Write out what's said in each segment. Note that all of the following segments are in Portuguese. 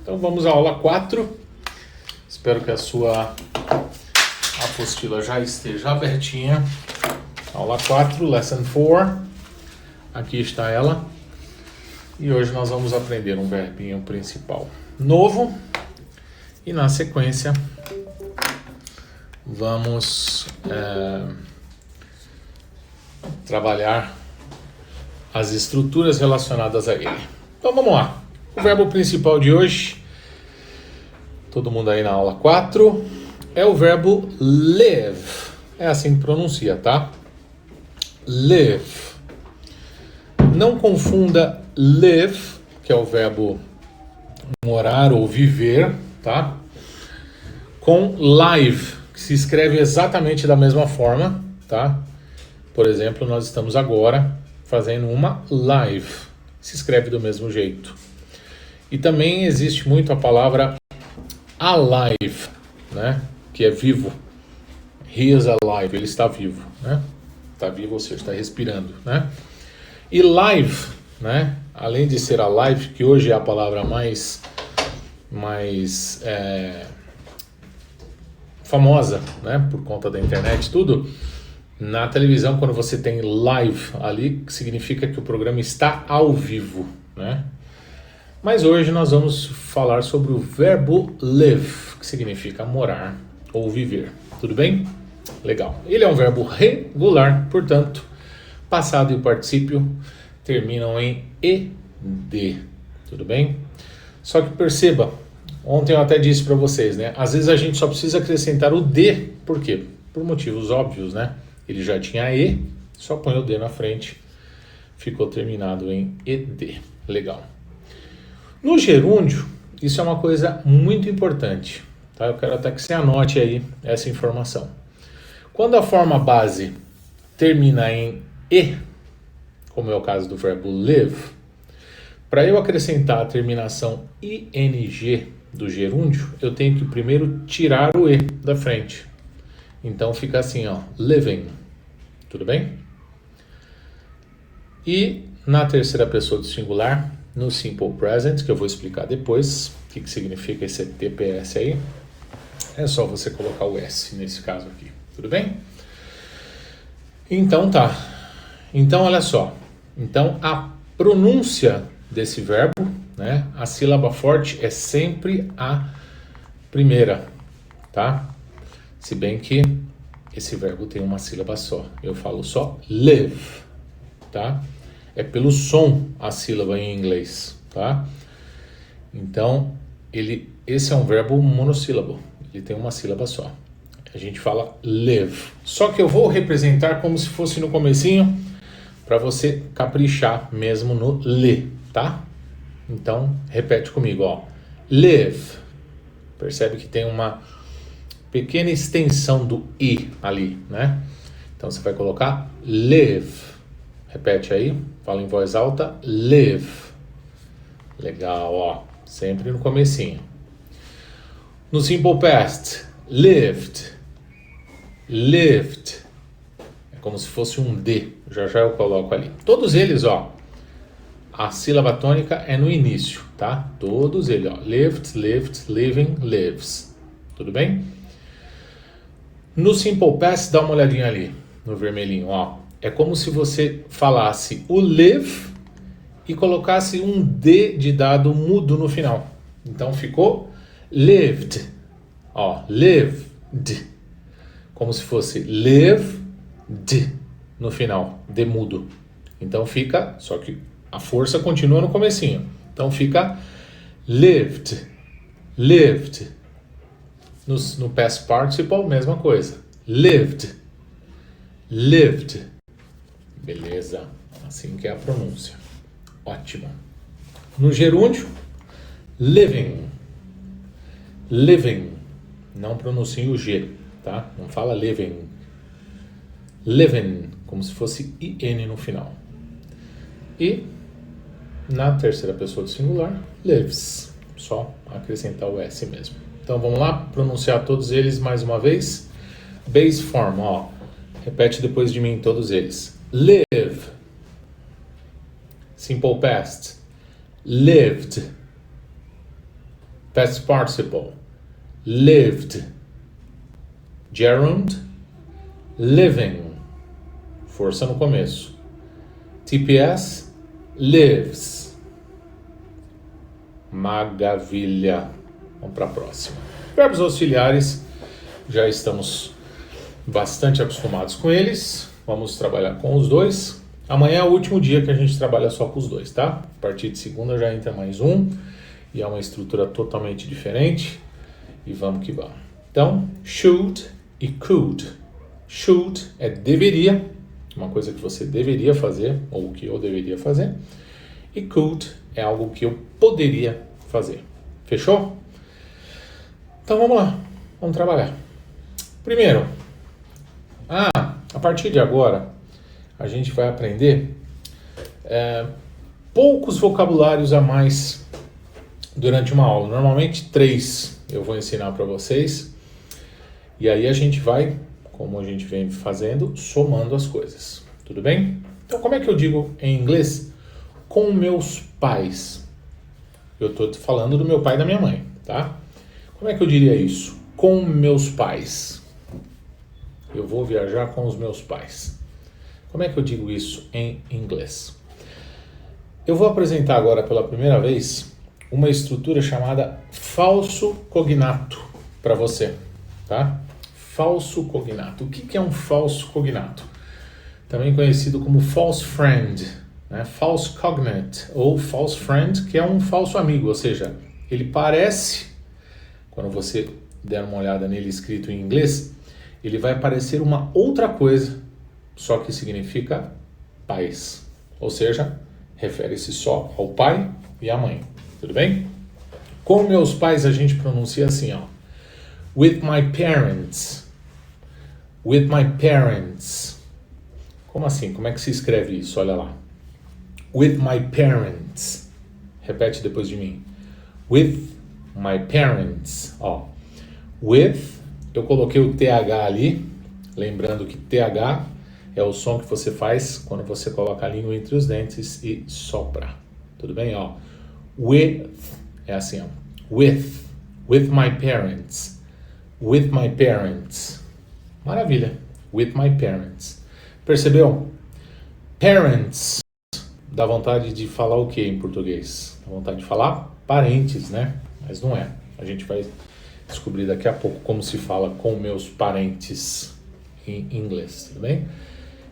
Então vamos à aula 4. Espero que a sua apostila já esteja abertinha. Aula 4, Lesson 4. Aqui está ela. E hoje nós vamos aprender um verbinho principal novo. E na sequência vamos trabalhar as estruturas relacionadas a ele. Então vamos lá. O verbo principal de hoje, todo mundo aí na aula 4, é o verbo live. É assim que pronuncia, tá? Live. Não confunda live, que é o verbo morar ou viver, tá? Com live, que se escreve exatamente da mesma forma, tá? Por exemplo, nós estamos agora fazendo uma live. Se escreve do mesmo jeito. E também existe muito a palavra alive, né? Que é vivo. He is alive, ele está vivo, né? Está vivo, ou seja, está respirando, né? E live, né? Além de ser alive, que hoje é a palavra mais famosa, né? Por conta da internet, tudo. Na televisão, quando você tem live ali, significa que o programa está ao vivo, né? Mas hoje nós vamos falar sobre o verbo live, que significa morar ou viver. Tudo bem? Legal. Ele é um verbo regular, portanto, passado e o particípio terminam em ed. Tudo bem? Só que perceba, ontem eu até disse para vocês, né? Às vezes a gente só precisa acrescentar o d, por quê? Por motivos óbvios, né? Ele já tinha e, só põe o d na frente, ficou terminado em ed. Legal. No gerúndio, isso é uma coisa muito importante, tá? Eu quero até que você anote aí essa informação. Quando a forma base termina em e, como é o caso do verbo live, para eu acrescentar a terminação ing do gerúndio, eu tenho que primeiro tirar o e da frente. Então fica assim, ó, living. Tudo bem? E na terceira pessoa do singular, no simple present, que eu vou explicar depois o que significa esse TPS aí, é só você colocar o S nesse caso aqui. Tudo bem? Então tá. Então olha só. Então a pronúncia desse verbo, né? A sílaba forte é sempre a primeira, tá? Se bem que esse verbo tem uma sílaba só. Eu falo só live, tá? É pelo som a sílaba em inglês, tá? Então, esse é um verbo monossílabo. Ele tem uma sílaba só. A gente fala live. Só que eu vou representar como se fosse no comecinho, para você caprichar mesmo no li, tá? Então, repete comigo, ó. Live. Percebe que tem uma pequena extensão do i ali, né? Então você vai colocar live. Repete aí, fala em voz alta, live. Legal, ó. Sempre no comecinho. No simple past, lived. Lived. É como se fosse um D. Já eu coloco ali. Todos eles, ó. A sílaba tônica é no início, tá? Todos eles, ó. Lived, lived, living, lives. Tudo bem? No simple past, dá uma olhadinha ali, no vermelhinho, ó. É como se você falasse o live e colocasse um D de dado mudo no final. Então ficou lived, ó, lived. Como se fosse lived no final, D mudo. Então fica, só que a força continua no comecinho. Então fica lived, lived. No past participle, mesma coisa. Lived. Lived. Beleza. Assim que é a pronúncia. Ótimo. No gerúndio, living. Living. Não pronuncie o G, tá? Não fala living. Living. Como se fosse IN no final. E na terceira pessoa do singular, lives. Só acrescentar o S mesmo. Então vamos lá, pronunciar todos eles mais uma vez. Base form, ó. Repete depois de mim todos eles. Live. Simple past. Lived. Past participle. Lived. Gerund. Living. Força no começo. TPS. Lives. Maravilha. Vamos para a próxima. Verbos auxiliares. Já estamos bastante acostumados com eles. Vamos trabalhar com os dois. Amanhã é o último dia que a gente trabalha só com os dois, tá? A partir de segunda já entra mais um. E é uma estrutura totalmente diferente. E vamos que vamos. Então, should e could. Should é deveria, uma coisa que você deveria fazer, ou que eu deveria fazer. E could é algo que eu poderia fazer. Fechou? Então vamos lá, vamos trabalhar. Primeiro, a partir de agora, a gente vai aprender poucos vocabulários a mais durante uma aula. Normalmente 3 eu vou ensinar para vocês. E aí a gente vai, como a gente vem fazendo, somando as coisas. Tudo bem? Então como é que eu digo em inglês? Com meus pais. Eu estou falando do meu pai e da minha mãe, tá? Como é que eu diria isso? Com meus pais. Eu vou viajar com os meus pais. Como é que eu digo isso em inglês? Eu vou apresentar agora pela primeira vez uma estrutura chamada falso cognato para você, tá? Falso cognato. O que é um falso cognato? Também conhecido como false friend, né? False cognate ou false friend, que é um falso amigo, ou seja, ele parece, quando você der uma olhada nele escrito em inglês, ele vai parecer uma outra coisa, só que significa pais. Ou seja, refere-se só ao pai e à mãe. Tudo bem? Com meus pais a gente pronuncia assim, ó. With my parents. With my parents. Como assim? Como é que se escreve isso? Olha lá. With my parents. Repete depois de mim. With my parents. Ó. With, eu coloquei o TH ali, lembrando que TH é o som que você faz quando você coloca a língua entre os dentes e sopra. Tudo bem? Ó. With, é assim, ó. With my parents. With my parents. Maravilha. With my parents. Percebeu? Parents. Dá vontade de falar o que em português? Dá vontade de falar parentes, né? Mas não é. A gente vai descobrir daqui a pouco como se fala com meus parentes em inglês, tudo bem?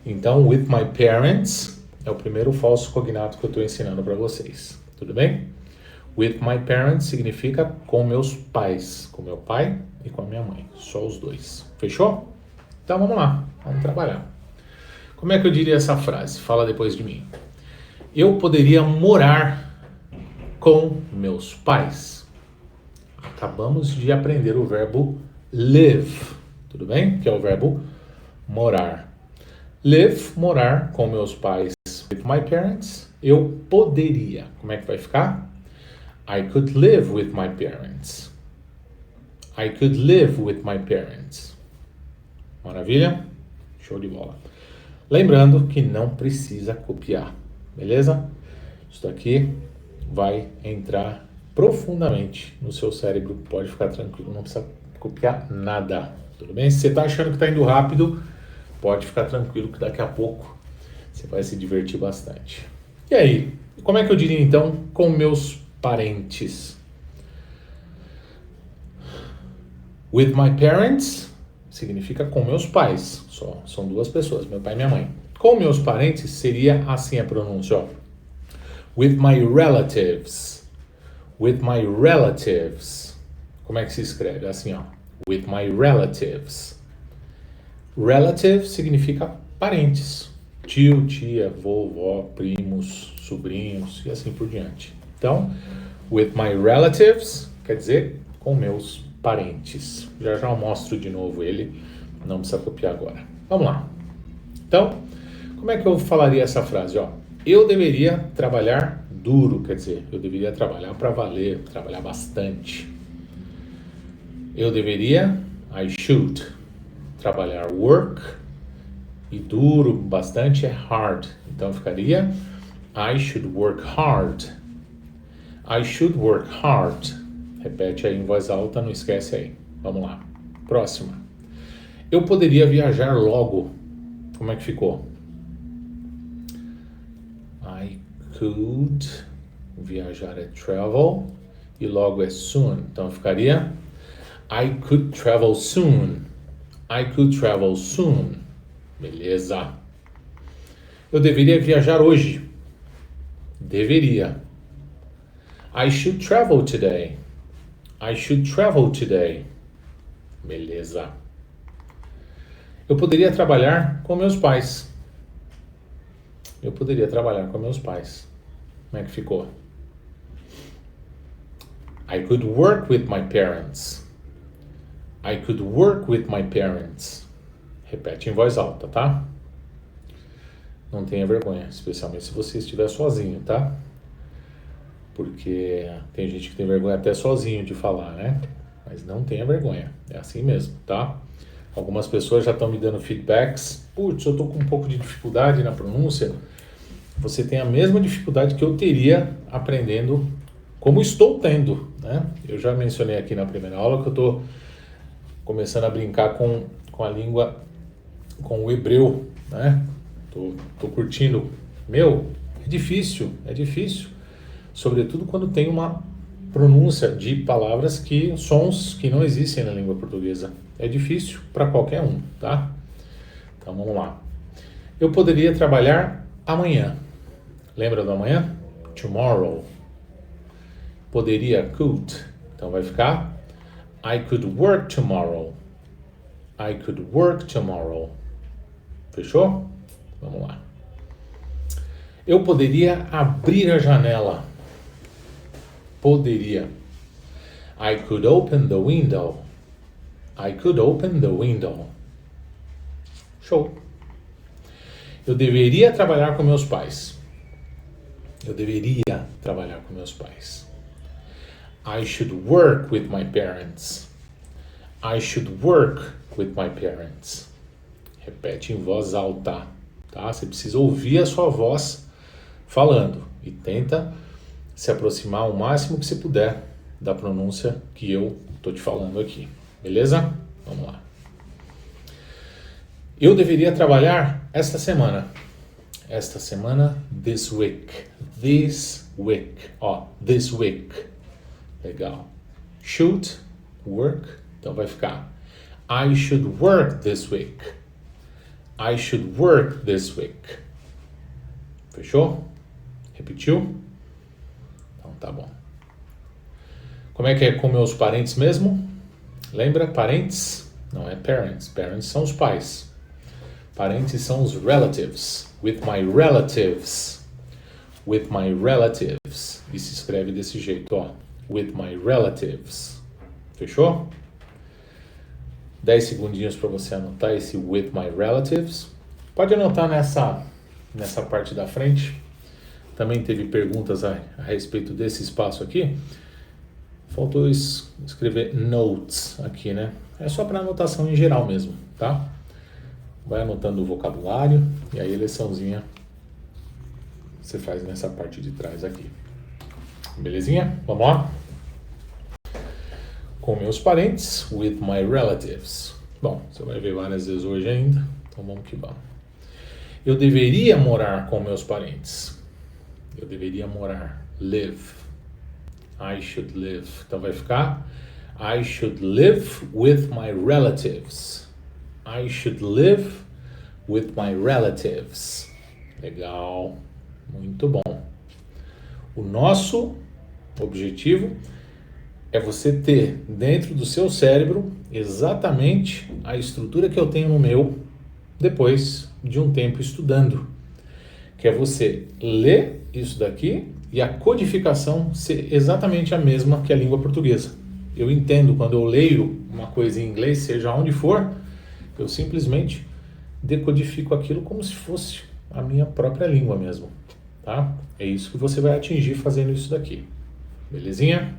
Então, with my parents é o primeiro falso cognato que eu estou ensinando para vocês, tudo bem? With my parents significa com meus pais, com meu pai e com a minha mãe, só os dois. Fechou? Então vamos lá, vamos trabalhar. Como é que eu diria essa frase? Fala depois de mim. Eu poderia morar com meus pais. Acabamos de aprender o verbo live, tudo bem? Que é o verbo morar. Live, morar com meus pais. With my parents, eu poderia. Como é que vai ficar? I could live with my parents. I could live with my parents. Maravilha? Show de bola. Lembrando que não precisa copiar, beleza? Isso daqui vai entrar profundamente no seu cérebro, pode ficar tranquilo, não precisa copiar nada, tudo bem? Se você está achando que está indo rápido, pode ficar tranquilo que daqui a pouco você vai se divertir bastante. E aí, como é que eu diria então com meus parentes? With my parents significa com meus pais, só são duas pessoas, meu pai e minha mãe. Com meus parentes seria assim a pronúncia, ó. With my relatives. With my relatives. Como é que se escreve? Assim, ó. With my relatives. Relative significa parentes. Tio, tia, vovó, primos, sobrinhos e assim por diante. Então, with my relatives quer dizer com meus parentes. Já eu mostro de novo ele. Não precisa copiar agora. Vamos lá. Então, como é que eu falaria essa frase? Ó, eu deveria trabalhar duro, quer dizer, eu deveria trabalhar para valer, trabalhar bastante. Eu deveria, I should, trabalhar work, e duro, bastante é hard. Então ficaria, I should work hard. I should work hard. Repete aí em voz alta, não esquece aí. Vamos lá. Próxima. Eu poderia viajar logo. Como é que ficou? I could. Viajar é travel. E logo é soon. Então ficaria I could travel soon. I could travel soon. Beleza. Eu deveria viajar hoje. Deveria. I should travel today. I should travel today. Beleza. Eu poderia trabalhar com meus pais. Eu poderia trabalhar com meus pais. Como é que ficou? I could work with my parents. I could work with my parents. Repete em voz alta, tá? Não tenha vergonha, especialmente se você estiver sozinho, tá? Porque tem gente que tem vergonha até sozinho de falar, né? Mas não tenha vergonha, é assim mesmo, tá? Algumas pessoas já estão me dando feedbacks. Putz, eu tô com um pouco de dificuldade na pronúncia. Você tem a mesma dificuldade que eu teria aprendendo, como estou tendo, né? Eu já mencionei aqui na primeira aula que eu tô começando a brincar com a língua, com o hebreu, né? Tô curtindo. Meu, é difícil. Sobretudo quando tem uma pronúncia de palavras sons que não existem na língua portuguesa. É difícil para qualquer um, tá? Então vamos lá. Eu poderia trabalhar amanhã. Lembra do amanhã? Tomorrow. Poderia, could. Então vai ficar I could work tomorrow. I could work tomorrow. Fechou? Vamos lá. Eu poderia abrir a janela. Poderia. I could open the window. I could open the window. Show. Eu deveria trabalhar com meus pais. Eu deveria trabalhar com meus pais. I should work with my parents. I should work with my parents. Repete em voz alta, tá? Você precisa ouvir a sua voz falando e tenta se aproximar o máximo que você puder da pronúncia que eu tô te falando aqui. Beleza? Vamos lá. Eu deveria trabalhar esta semana. Esta semana, this week. This week. Ó, this week. Legal. Should, work. Então vai ficar I should work this week. I should work this week. Fechou? Repetiu? Então tá bom. Como é que é com meus parentes mesmo? Lembra? Parentes? Não é parents. Parents são os pais. Parentes são os relatives. With my relatives. With my relatives. E se escreve desse jeito, ó. With my relatives. Fechou? 10 segundinhos para você anotar esse with my relatives. Pode anotar nessa parte da frente. Também teve perguntas a respeito desse espaço aqui. Faltou escrever notes aqui, né? É só para anotação em geral mesmo, tá? Vai anotando o vocabulário e aí a liçãozinha você faz nessa parte de trás aqui. Belezinha? Vamos lá? Com meus parentes, with my relatives. Bom, você vai ver várias vezes hoje ainda, então vamos que vamos. Eu deveria morar com meus parentes. Eu deveria morar, live. I should live. Então vai ficar I should live with my relatives. I should live with my relatives. Legal, muito bom. O nosso objetivo é você ter dentro do seu cérebro exatamente a estrutura que eu tenho no meu depois de um tempo estudando. Que é você ler isso daqui e a codificação ser exatamente a mesma que a língua portuguesa. Eu entendo quando eu leio uma coisa em inglês, seja onde for, eu simplesmente decodifico aquilo como se fosse a minha própria língua mesmo, tá? É isso que você vai atingir fazendo isso daqui. Belezinha?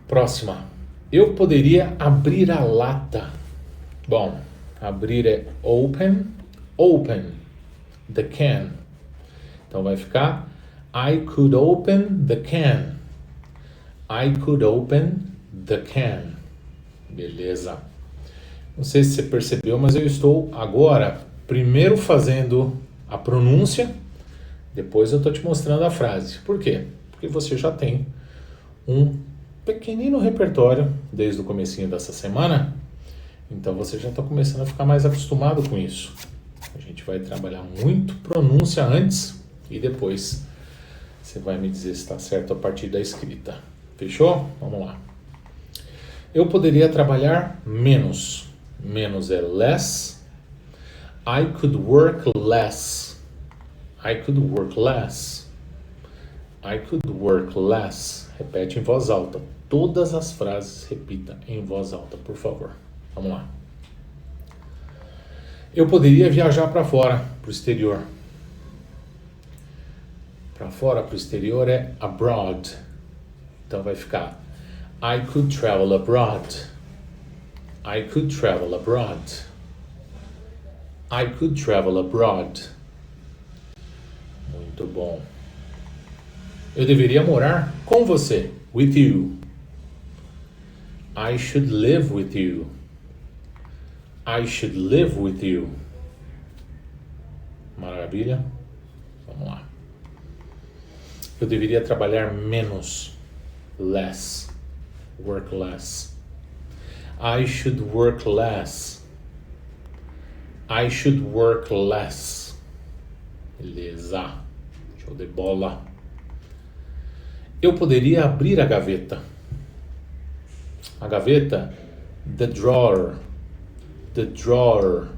Próxima. Eu poderia abrir a lata. Bom, abrir é open. Open the can. Então vai ficar I could open the can. I could open the can. Beleza. Não sei se você percebeu, mas eu estou agora primeiro fazendo a pronúncia, depois eu estou te mostrando a frase. Por quê? Porque você já tem um pequenino repertório desde o comecinho dessa semana, então você já está começando a ficar mais acostumado com isso. A gente vai trabalhar muito pronúncia antes e depois você vai me dizer se está certo a partir da escrita. Fechou? Vamos lá. Eu poderia trabalhar menos. Menos é less. I could work less. I could work less. I could work less. Repete em voz alta. Todas as frases repita em voz alta, por favor. Vamos lá. Eu poderia viajar para fora, para o exterior. Para fora, para o exterior é abroad. Então vai ficar I could travel abroad. I could travel abroad. I could travel abroad. Muito bom. Eu deveria morar com você. With you. I should live with you. I should live with you. Maravilha. Vamos lá. Eu deveria trabalhar menos. Less. Work less. I should work less. I should work less. Beleza. Show de bola. Eu poderia abrir a gaveta. A gaveta, the drawer. The drawer.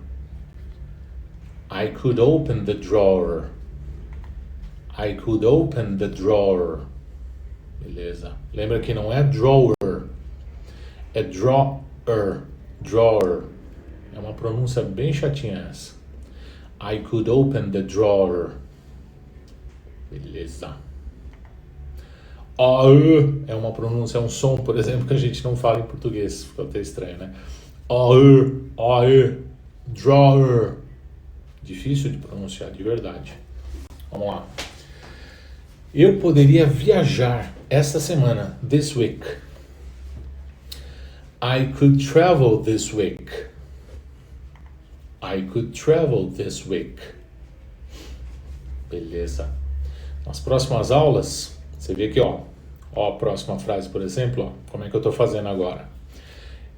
I could open the drawer. I could open the drawer. Beleza. Lembra que não é drawer. É drawer. Drawer. É uma pronúncia bem chatinha essa. I could open the drawer. Beleza. É uma pronúncia, é um som, por exemplo, que a gente não fala em português. Fica até estranho, né? Drawer. Difícil de pronunciar, de verdade. Vamos lá. Eu poderia viajar esta semana, this week. I could travel this week. I could travel this week. Beleza. Nas próximas aulas, você vê aqui, ó a próxima frase, por exemplo, ó, como é que eu estou fazendo agora?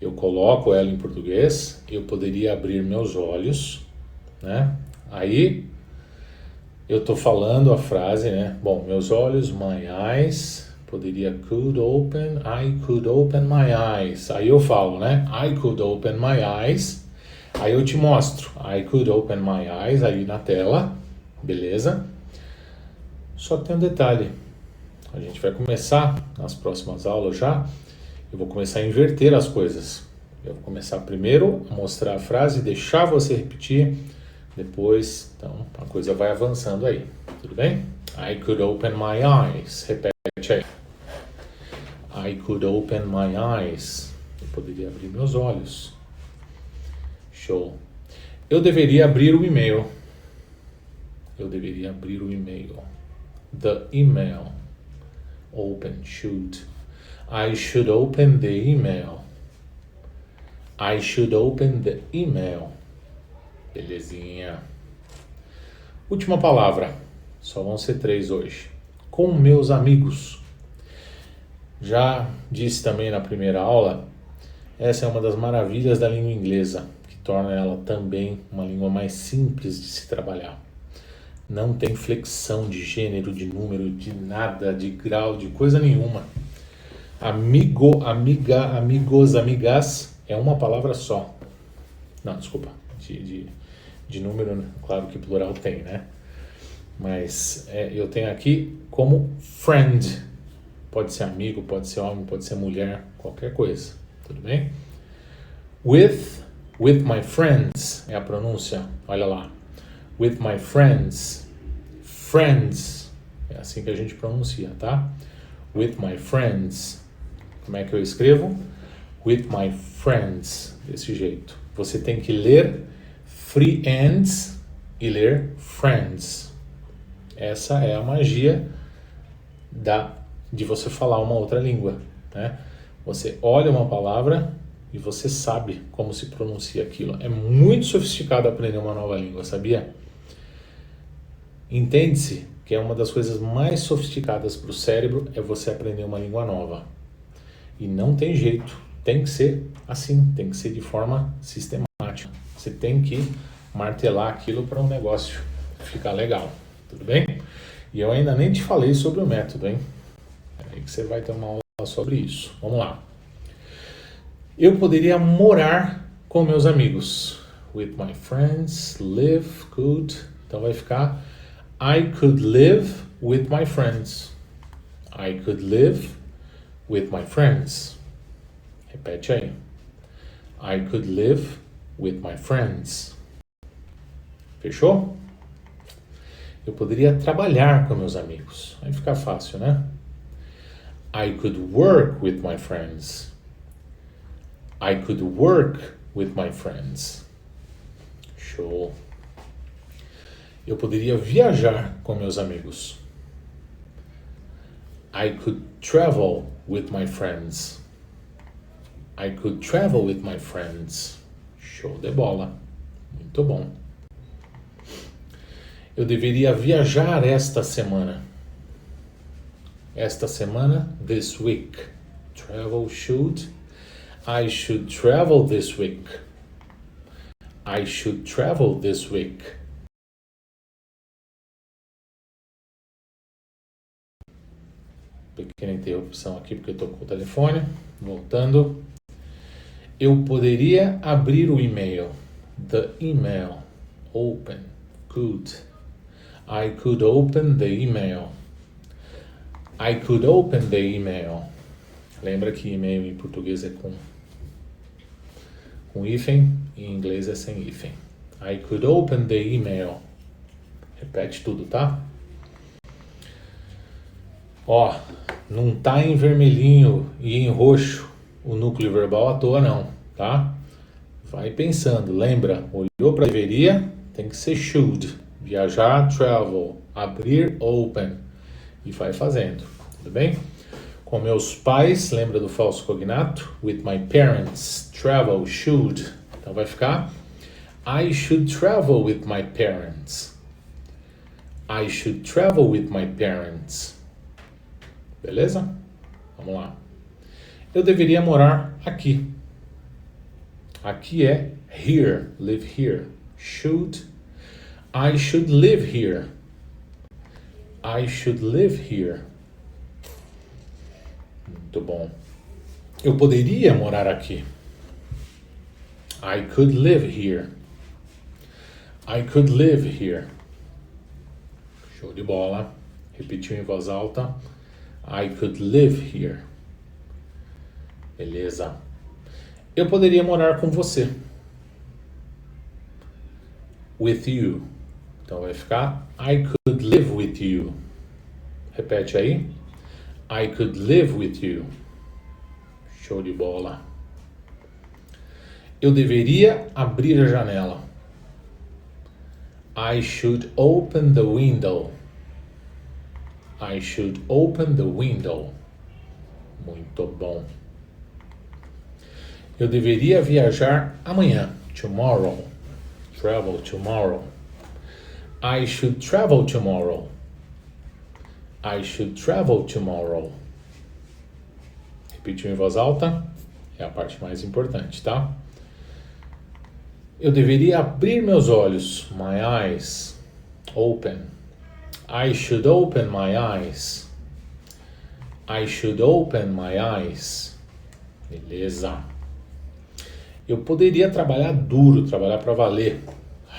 Eu coloco ela em português, eu poderia abrir meus olhos, né? Aí, eu estou falando a frase, né? Bom, meus olhos, my eyes, poderia I could open my eyes. Aí eu falo, né? I could open my eyes. Aí eu te mostro, I could open my eyes, aí na tela, beleza? Só que tem um detalhe. A gente vai começar, nas próximas aulas já, eu vou começar a inverter as coisas. Eu vou começar primeiro a mostrar a frase, deixar você repetir, depois, então, a coisa vai avançando aí. Tudo bem? I could open my eyes. Repete aí. I could open my eyes. Eu poderia abrir meus olhos. Show. Eu deveria abrir o e-mail. Eu deveria abrir o e-mail. The email. Open, should. I should open the email. I should open the email. Belezinha. Última palavra. Só vão ser 3 hoje. Com meus amigos. Já disse também na primeira aula, essa é uma das maravilhas da língua inglesa, que torna ela também uma língua mais simples de se trabalhar. Não tem flexão de gênero, de número, de nada, de grau, de coisa nenhuma. Amigo, amiga, amigos, amigas é uma palavra só. Não, desculpa. De número, claro que plural tem, né? Mas eu tenho aqui como friend. Pode ser amigo, pode ser homem, pode ser mulher, qualquer coisa. Tudo bem? With my friends é a pronúncia. Olha lá. With my friends. Friends. É assim que a gente pronuncia, tá? With my friends. Como é que eu escrevo? With my friends. Desse jeito. Você tem que ler friends e ler friends. Essa é a magia da de você falar uma outra língua, né? Você olha uma palavra e você sabe como se pronuncia aquilo. É muito sofisticado aprender uma nova língua, sabia? Entende-se que é uma das coisas mais sofisticadas para o cérebro é você aprender uma língua nova. E não tem jeito, tem que ser assim, tem que ser de forma sistemática. Você tem que martelar aquilo para um negócio ficar legal, tudo bem? E eu ainda nem te falei sobre o método, hein? É aí que você vai ter uma aula sobre isso. Vamos lá. Eu poderia morar com meus amigos. With my friends, live, could. Então vai ficar I could live with my friends. I could live with my friends. Repete aí. I could live with my friends. Fechou? Eu poderia trabalhar com meus amigos. Aí fica fácil, né? I could work with my friends. I could work with my friends. Show. Eu poderia viajar com meus amigos. I could travel with my friends. I could travel with my friends. Show de bola. Muito bom. Eu deveria viajar esta semana. Esta semana, this week. Travel should. I should travel this week. I should travel this week. Pequena interrupção aqui porque eu estou com o telefone. Voltando. Eu poderia abrir o e-mail. The email. Open. Could. I could open the email. I could open the email. Lembra que e-mail em português é com hífen, em inglês é sem hífen. I could open the email. Repete tudo, tá? Ó, não tá em vermelhinho e em roxo o núcleo verbal à toa não, tá? Vai pensando, lembra, olhou para deveria, tem que ser should. Viajar, travel, abrir, open. E vai fazendo, tudo bem? Com meus pais, lembra do falso cognato? With my parents, travel, should. Então vai ficar I should travel with my parents. I should travel with my parents. Beleza? Vamos lá. Eu deveria morar aqui. Aqui é here, live here. Should. I should live here. I should live here. Muito bom. Eu poderia morar aqui. I could live here. I could live here. Show de bola. Repetiu em voz alta. I could live here. Beleza. Eu poderia morar com você. With you. Então vai ficar I could live with you. Repete aí. I could live with you. Show de bola. Eu deveria abrir a janela. I should open the window. I should open the window. Muito bom. Eu deveria viajar amanhã. Tomorrow. Travel tomorrow. I should travel tomorrow. I should travel tomorrow. Repetiu em voz alta. É a parte mais importante, tá? Eu deveria abrir meus olhos. My eyes. Open. I should open my eyes. I should open my eyes. Beleza. Eu poderia trabalhar duro, trabalhar para valer.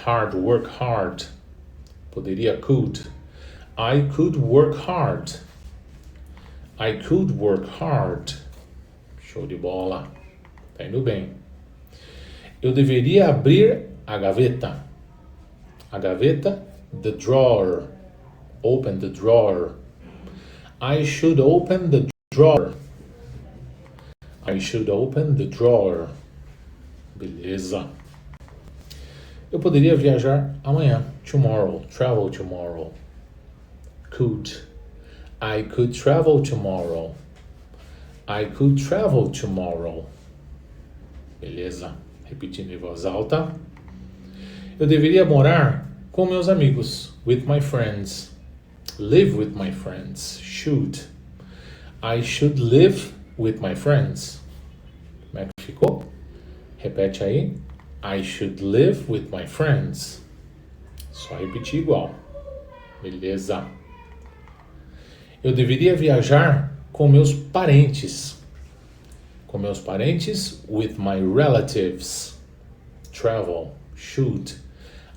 Hard, work hard. Poderia, could. I could work hard. I could work hard. Show de bola. Tá indo bem. Eu deveria abrir a gaveta. A gaveta, the drawer. Open the drawer. I should open the drawer. I should open the drawer. Beleza. Eu poderia viajar amanhã. Tomorrow. Travel tomorrow. Could. I could travel tomorrow. I could travel tomorrow. Beleza. Repetindo em voz alta. Eu deveria morar com meus amigos. With my friends. Live with my friends. Should. I should live with my friends. Como é que ficou? Repete aí. I should live with my friends. Só repetir igual. Beleza. Eu deveria viajar com meus parentes. Com meus parentes, with my relatives. Travel. Should.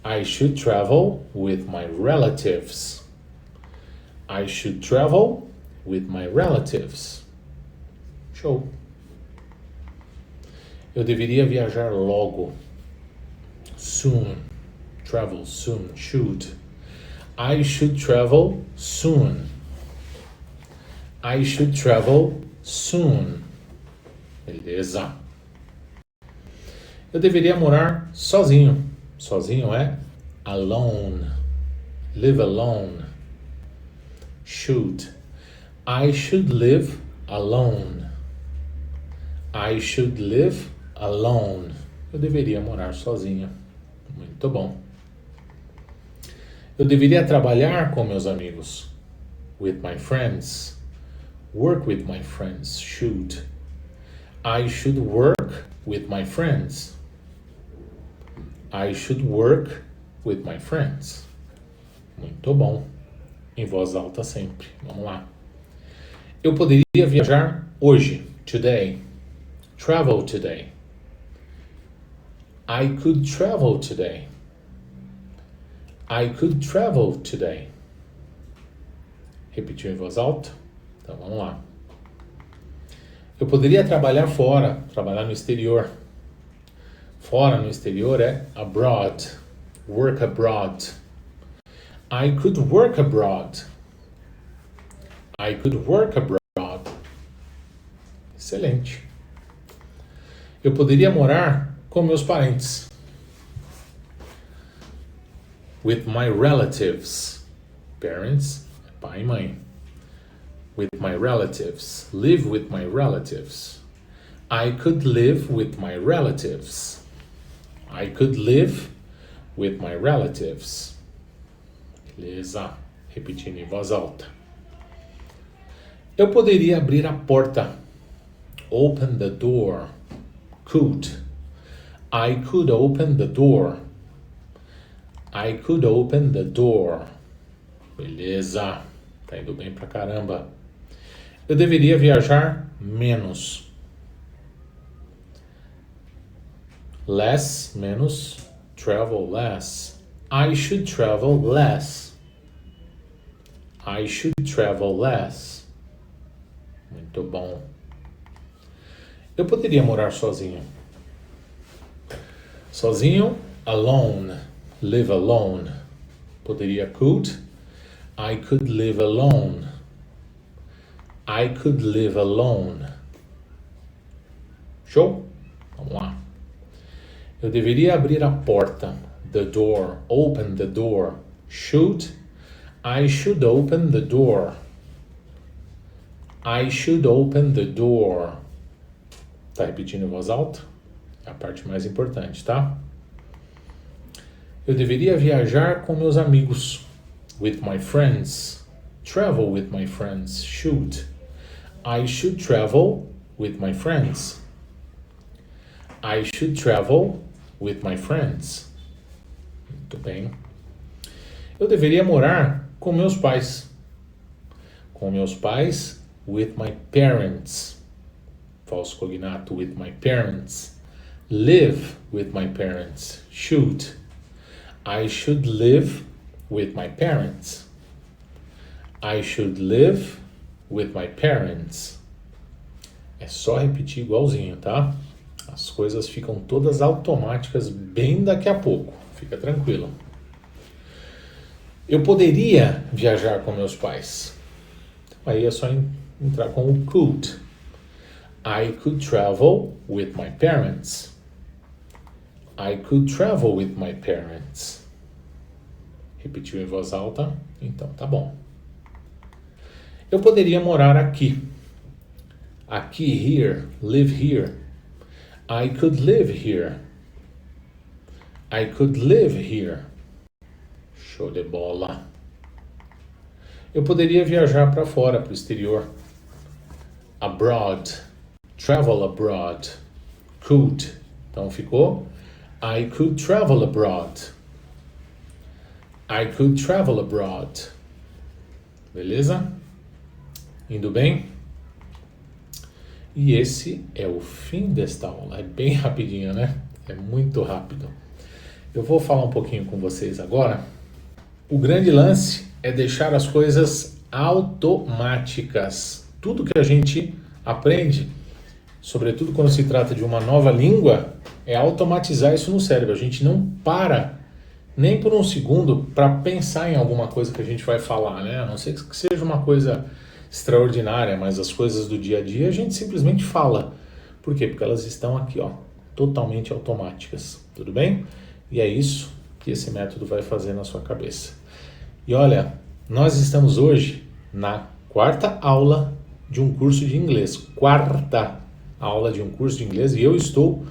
I should travel with my relatives. I should travel with my relatives. Show. Eu deveria viajar logo. Soon. Travel soon. Should. I should travel soon. I should travel soon. Beleza. Eu deveria morar sozinho. Sozinho é alone. Live alone. Should. I should live alone. I should live alone. Eu deveria morar sozinho. Muito bom. Eu deveria trabalhar com meus amigos. With my friends. Work with my friends. Should. I should work with my friends. I should work with my friends. Muito bom. Em voz alta sempre. Vamos lá. Eu poderia viajar hoje. Today. Travel today. I could travel today. I could travel today. Repetiu em voz alta? Então vamos lá. Eu poderia trabalhar fora, trabalhar no exterior. Fora no exterior é abroad. Work abroad. I could work abroad. I could work abroad. Excelente. Eu poderia morar com meus parentes. With my relatives. Parents, pai e mãe. With my relatives. Live with my relatives. I could live with my relatives. I could live with my relatives. Beleza. Repetindo em voz alta. Eu poderia abrir a porta. Open the door. Could. I could open the door. I could open the door. Beleza. Tá indo bem pra caramba. Eu deveria viajar menos. Less, menos. Travel less. I should travel less. I should travel less. Muito bom. Eu poderia morar sozinho. Sozinho, alone. Live alone. Poderia could. I could live alone. I could live alone. Show? Vamos lá. Eu deveria abrir a porta. The door. Open the door. Should. I should open the door. I should open the door. Tá repetindo em voz alta? É a parte mais importante, tá? Eu deveria viajar com meus amigos. With my friends. Travel with my friends. Should. I should travel with my friends. I should travel with my friends. Muito bem. Eu deveria morar com meus pais. Com meus pais. With my parents. Falso cognato. With my parents. Live with my parents. Should. I should live with my parents. I should live with my parents. É só repetir igualzinho, tá? As coisas ficam todas automáticas bem daqui a pouco. Fica tranquilo. Eu poderia viajar com meus pais. Aí é só entrar com o could. I could travel with my parents. I could travel with my parents. Repetiu em voz alta? Então tá bom. Eu poderia morar aqui. Aqui, here, live here. I could live here. I could live here. Show de bola. Eu poderia viajar para fora, para o exterior. Abroad. Travel abroad. Could. Então ficou I could travel abroad. I could travel abroad. Beleza? Indo bem? E esse é o fim desta aula. É bem rapidinho, né? É muito rápido. Eu vou falar um pouquinho com vocês agora. O grande lance é deixar as coisas automáticas. Tudo que a gente aprende, sobretudo quando se trata de uma nova língua, é automatizar isso no cérebro. A gente não para nem por um segundo para pensar em alguma coisa que a gente vai falar, né? A não ser que seja uma coisa extraordinária, mas as coisas do dia a dia a gente simplesmente fala. Por quê? Porque elas estão aqui, ó, totalmente automáticas. Tudo bem? E é isso que esse método vai fazer na sua cabeça. E olha, nós estamos hoje na quarta aula de um curso de inglês. Quarta aula de um curso de inglês e eu estou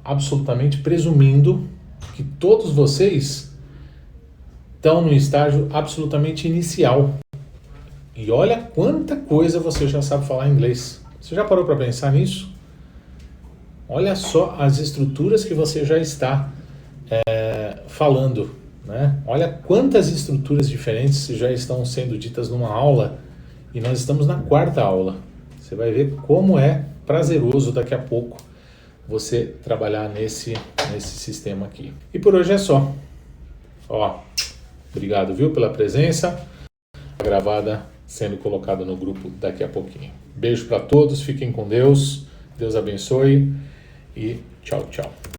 absolutamente presumindo que todos vocês estão no estágio absolutamente inicial. E olha quanta coisa você já sabe falar inglês. Você já parou para pensar nisso? Olha só as estruturas que você já está falando, né? Olha quantas estruturas diferentes já estão sendo ditas numa aula e nós estamos na quarta aula. Você vai ver como é prazeroso daqui a pouco você trabalhar nesse sistema aqui. E por hoje é só. Ó, obrigado, viu, pela presença. Gravada sendo colocada no grupo daqui a pouquinho. Beijo para todos, fiquem com Deus. Deus abençoe e tchau, tchau.